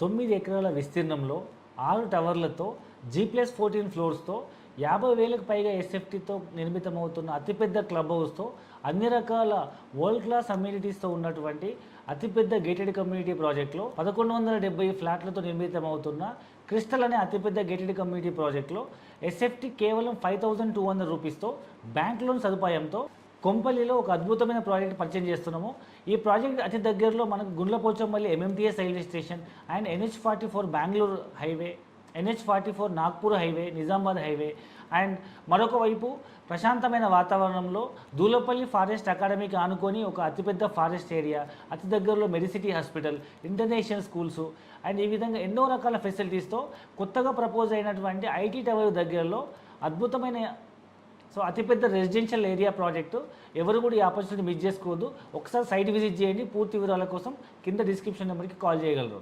9 ఎకరాల విస్తీర్ణంలో 6 టవర్లతో G+14 ఫ్లోర్స్తో 50,000కు పైగా ఎస్ఎఫ్టీతో నిర్మితమవుతున్న అతిపెద్ద క్లబ్ హౌస్తో అన్ని రకాల వరల్డ్ క్లాస్ అమ్యూనిటీస్తో ఉన్నటువంటి అతిపెద్ద గేటెడ్ కమ్యూనిటీ ప్రాజెక్టులో 1170 ఫ్లాట్లతో నిర్మితమవుతున్న క్రిస్టల్ అనే అతిపెద్ద గేటెడ్ కమ్యూనిటీ ప్రాజెక్టులో ఎస్ఎఫ్టీ కేవలం 5,200 రూపీస్తో బ్యాంక్ లోన్ సదుపాయంతో కొంపల్లిలో ఒక అద్భుతమైన ప్రాజెక్ట్ పరిచయం చేస్తున్నాము. ఈ ప్రాజెక్ట్ అతి దగ్గరలో మనకు Gundlapochampally MMTS railway station and NH44 Bengaluru highway, NH44 Nagpur highway, Nizamabad highway and మరొక వైపు ప్రశాంతమైన వాతావరణంలో దూలపల్లి ఫారెస్ట్ అకాడమీకి ఆనుకొని ఒక అతిపెద్ద ఫారెస్ట్ ఏరియా, అతి దగ్గరలో Medicity hospital, international schools and ఈ విధంగా ఎన్నో రకాల ఫెసిలిటీస్తో కొత్తగా ప్రపోజ్ అయినటువంటి ఐటీ టవర్ దగ్గరలో అద్భుతమైన అతిపెద్ద రెసిడెన్షియల్ ఏరియా ప్రాజెక్టు. ఎవరు కూడా ఈ ఆపర్చునిటీ మిస్ చేసుకోవద్దు. ఒకసారి సైట్ విజిట్ చేయండి. పూర్తి వివరాల కోసం కింద డిస్క్రిప్షన్ నెంబర్కి కాల్ చేయగలరు.